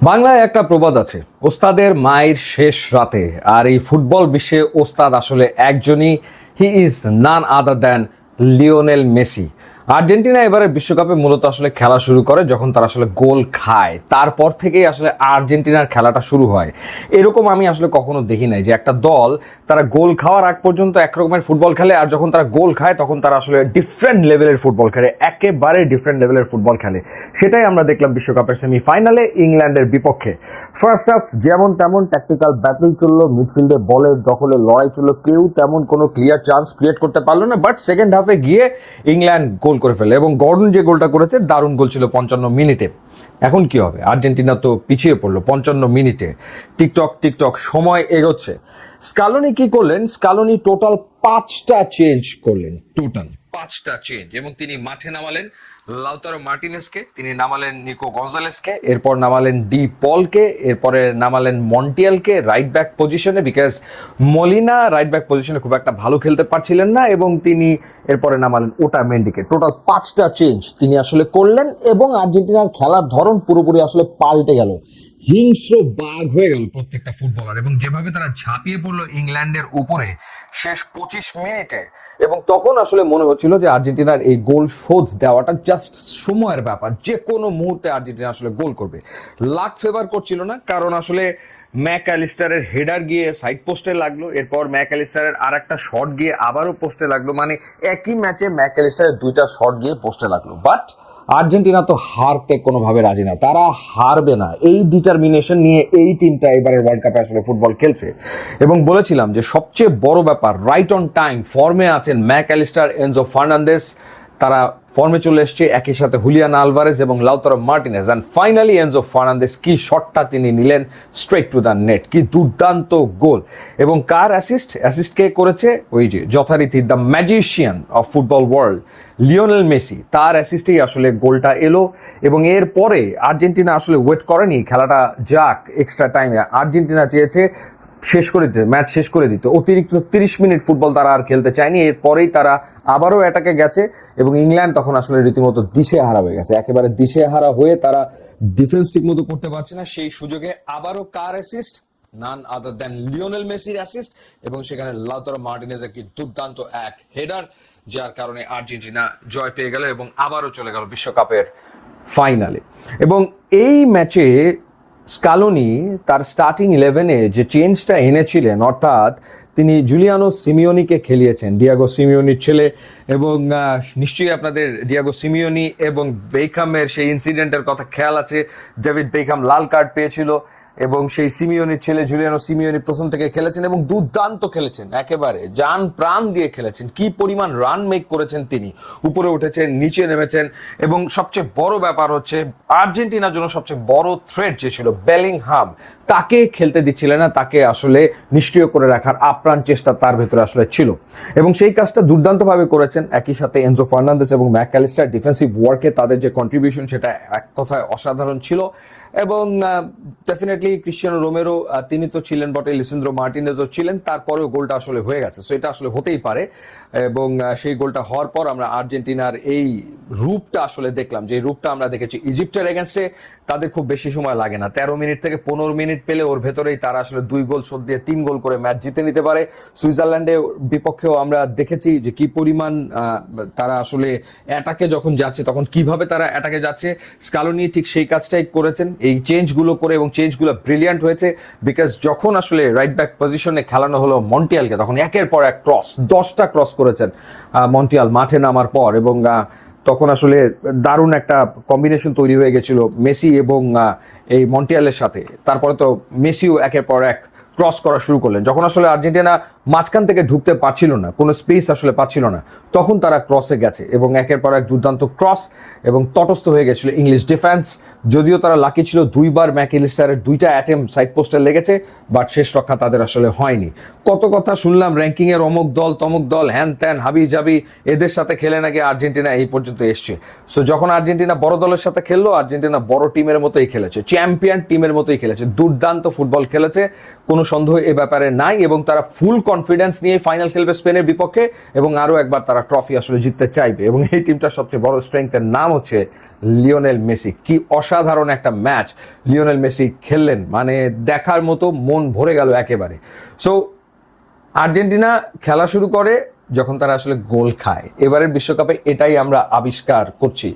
বাংলায় একটা প্রবাদ আছে, ওস্তাদের মায়ের শেষ রাতে। আর এই ফুটবল বিশ্বে ওস্তাদ আসলে একজনই, he is none other than Lionel Messi. Argentina এবারে বিশ্বকাপে মূলত আসলে খেলা শুরু করে যখন তারা আসলে গোল খায়, তারপর থেকেই আসলে আর্জেন্টিনার খেলাটা শুরু হয়। এরকম আমি আসলে কখনো দেখি নাই যে একটা দল তারা গোল খাওয়ার আগ পর্যন্ত একরকমের ফুটবল খেলে, আর যখন তারা গোল খায় তখন তারা আসলে ডিফারেন্ট লেভেলের ফুটবল খেলে, একেবারে ডিফারেন্ট লেভেলের ফুটবল খেলে। সেটাই আমরা দেখলাম বিশ্বকাপের সেমিফাইনালে ইংল্যান্ডের বিপক্ষে। ফার্স্ট হাফ যেমন তেমন ট্যাকটিক্যাল ব্যাটল চললো, মিডফিল্ডে বলের দখলে লড়াই চললো, কেউ তেমন কোনো ক্লিয়ার চান্স ক্রিয়েট করতে পারলো না। বাট সেকেন্ড হাফে গিয়ে ইংল্যান্ড গোল করে ফেলে, এবং গর্ডন যে গোলটা করেছে দারুণ গোল ছিল 55 মিনিটে। এখন কি হবে? আর্জেন্টিনা তো পিছিয়ে পড়লো 55 মিনিটে। টিকটক টিকটক সময় এগোচ্ছে। স্কালোনি কি করলেন? স্কালোনি টোটাল 5টা চেঞ্জ করলেন, টোটাল 5টা চেঞ্জ, এবং তিনি মাঠে নামালেন লাউতারো মার্টিনেসকে, তিনি নামালেন নিকো গঞ্জালেসকে, এরপর নামালেন ডি পলকে, এরপরে নামালেন মন্টিয়ালকে রাইট ব্যাক পজিশনে, বিকজ মলিনা রাইট ব্যাক পজিশনে খুব একটা ভালো খেলতে পারছিলেন না, এবং তিনি এরপরে নামালেন ওটা মেন্ডিকে। টোটাল 5টা চেঞ্জ তিনি আসলে করলেন, এবং আর্জেন্টিনার খেলার ধরন পুরোপুরি আসলে পাল্টে গেল। হিংস্র বাঘ হয়ে গেল প্রত্যেকটা ফুটবলার, এবং যেভাবে তারা ঝাঁপিয়ে পড়লো ইংল্যান্ডের উপরে শেষ 25 মিনিটে, এবং তখন আসলে মনে হচ্ছিল যে আর্জেন্টিনার এই গোল শোধ দেওয়াটা জাস্ট সময়ের ব্যাপার, যে কোনো মুহূর্তে আর্জেন্টিনা আসলে গোল করবে। লাক ফেভার করছিল না, কারণ আসলে ম্যাক অ্যালিস্টারের হেডার গিয়ে সাইড পোস্টে লাগলো, এরপর ম্যাক অ্যালিস্টারের আর একটা শট গিয়ে আবারও পোস্টে লাগলো, মানে একই ম্যাচে ম্যাক অ্যালিস্টারের 2টা শট গিয়ে পোস্টে লাগলো। বাট আর্জেন্টিনা তো হারতে কোনোভাবে রাজি না, তারা হারবে না, এই ডিটারমিনেশন নিয়ে এই টিমটা এবারের ওয়ার্ল্ড কাপে আসলে ফুটবল খেলছে। এবং বলেছিলাম যে সবচেয়ে বড় ব্যাপার, রাইট অন টাইম ফর্মে আছেন ম্যাক অ্যালিস্টার, এনজো ফার্নান্দেস, তারা ফর্মে চলে এসছে, একই সাথে হুলিয়ান আলভারেজ এবং Lautaro Martinez. And finally Enzo Fernandez, কি শটটা তিনি নিলেন স্ট্রেট টু দ্য নেট, কি দুর্দান্ত গোল। এবং কার অ্যাসিস্ট কে করেছে? ওই যে যথারীতি the magician of football world Lionel Messi, তার অ্যাসিস্টেই আসলে গোলটা এলো। এবং এরপরে আর্জেন্টিনা আসলে ওয়েট করেনি খেলাটা যাক এক্সট্রা টাইমে, আর্জেন্টিনা চেয়েছে শেষ করে দিতে, ম্যাচ শেষ করে দিতে। অতিরিক্ত 30 মিনিট ফুটবল তারা আর খেলতে চায়নি, এরপরেই তারা আবারও অ্যাটাকে গেছে, এবং ইংল্যান্ড তখন আসলে রীতিমতো দিশেহারা হয়ে গেছে, একেবারে দিশেহারা হয়ে তারা ডিফেন্স ঠিক মতো করতে পারছে না। সেই সুযোগে আবারও কার অ্যাসিস্ট? নান আদার দ্যান লিওনেল মেসির অ্যাসিস্ট, এবং সেখানে লাউতারো মার্টিনেজের কি দুর্দান্ত এক হেডার, যার কারণে আর্জেন্টিনা জয় পেয়ে গেল এবং আবারও চলে গেল বিশ্বকাপের ফাইনালে। এবং এই ম্যাচে স্কালোনি তার স্টার্টিং 11-এ যে চেঞ্জটা এনেছিলেন, অর্থাৎ তিনি জুলিয়ানো সিমিওনিকে খেলিয়েছেন, ডিয়াগো সিমিওনির ছেলে। এবং নিশ্চয়ই আপনাদের ডিয়াগো সিমিওনি এবং বেকহামের সেই ইনসিডেন্টের কথা খেয়াল আছে, ডেভিড বেকহাম লাল কার্ড পেয়েছিল, এবং সেই সিমিওনির ছেলে জুলিয়ানো সিমিওনি প্রথম থেকে খেলেছেন এবং দুর্দান্ত খেলেছেন, একেবারে জান প্রাণ দিয়ে খেলেছেন। কি পরিমাণ রান মেক করেছেন তিনি, উপরে উঠেছেন, নিচে নেমেছেন। এবং সবচেয়ে বড় ব্যাপার হচ্ছে, আর্জেন্টিনার জন্য সবচেয়ে বড় থ্রেট যে ছিল বেলিংহাম, তাকে খেলতে দিচ্ছিলেন না, তাকে আসলে নিষ্ক্রিয় করে রাখার আপ্রাণ চেষ্টা তার ভেতরে আসলে ছিল, এবং সেই কাজটা দুর্দান্তভাবে করেছেন। একই সাথে এনজো ফার্নান্দেস এবং ম্যাক অ্যালিস্টার ডিফেন্সিভ ওয়ার্কে তাদের যে কন্ট্রিবিউশন, সেটা এক কথায় অসাধারণ ছিল। এবং ডেফিনেটলি ক্রিশ্চিয়ানো রোমেরো, তিনি তো ছিলেন বটে, লিসেন্দ্রো মার্টিনেজও ছিলেন, তারপরেও গোলটা আসলে হয়ে গেছে, সো এটা আসলে হতেই পারে। এবং সেই গোলটা হওয়ার পর আমরা আর্জেন্টিনার এই রূপটা আসলে দেখলাম, যে রূপটা আমরা দেখেছি ইজিপ্টের এগেনস্টে। তাদের খুব বেশি সময় লাগে না, 13 মিনিট থেকে 15 মিনিট পেলে ওর ভেতরেই তারা আসলে 2 গোল শোধ দিয়ে 3 গোল করে ম্যাচ জিতে নিতে পারে। সুইজারল্যান্ডের বিপক্ষেও আমরা দেখেছি যে কি পরিমাণ তারা আসলে অ্যাটাকে যখন যাচ্ছে, তখন কিভাবে তারা অ্যাটাকে যাচ্ছে। স্কালোনি ঠিক সেই কাজটাই করেছেন, এই চেঞ্জগুলো করে, এবং চেঞ্জগুলো ব্রিলিয়ান্ট হয়েছে, বিকজ যখন আসলে রাইট ব্যাক পজিশনে খেলানো হলো মন্টিয়ালকে, তখন একের পর এক ক্রস, 10টা ক্রস করেছেন মন্টিয়াল মাঠে নামার পর। এবং তখন আসলে দারুণ একটা কম্বিনেশন তৈরি হয়ে গেছিল মেসি এবং এই মন্টিয়ালের সাথে। তারপরে তো মেসিও একের পর এক ক্রস করা শুরু করলেন। যখন আসলে আর্জেন্টিনা মাঝখান থেকে ঢুকতে পারছিল না, কোনো স্পেস আসলে পাচ্ছিল না, তখন তারা ক্রসে গেছে, এবং একের পর এক দুর্দান্ত ক্রস, এবং তটস্থ হয়ে গেছিল ইংলিশ ডিফেন্স। যদিও তারা লাকি ছিল, 2বার ম্যাক অ্যালিস্টারের 2টা অ্যাটেম্প সাইড পোস্টে লেগেছে, বাট শেষ রক্ষা তাদের আসলে হয়নি। কত কথা শুনলাম, র্যাঙ্কিং এর অমুক দল তমুক দল, হ্যান ত্যান হাবি জাবি, এদের সাথে খেলে নাকি আর্জেন্টিনা এই পর্যন্ত এসছে। সো যখন আর্জেন্টিনা বড় দলের সাথে খেললো, আর্জেন্টিনা বড় টিমের মতোই খেলেছে, চ্যাম্পিয়ন টিমের মতোই খেলেছে, দুর্দান্ত ফুটবল খেলেছে, কোনো সন্দেহ এ ব্যাপারে নাই। এবং তারা ফুল কনফিডেন্স নিয়ে ফাইনাল খেলবে স্পেনের বিপক্ষে, এবং আরো একবার তারা ট্রফি আসলে জিততে চাইবে। এবং এই টিমটার সবচেয়ে বড় স্ট্রেংথের নাম হচ্ছে লিওনেল মেসি। কি অসাধারণ একটা ম্যাচ লিওনেল মেসি খেললেন, মানে দেখার মতো মন ভরে গেল একেবারে। সো আর্জেন্টিনা খেলা শুরু করে যখন তারা আসলে গোল খায়। এবারের বিশ্বকাপে এটাই আমরা আবিষ্কার করছি।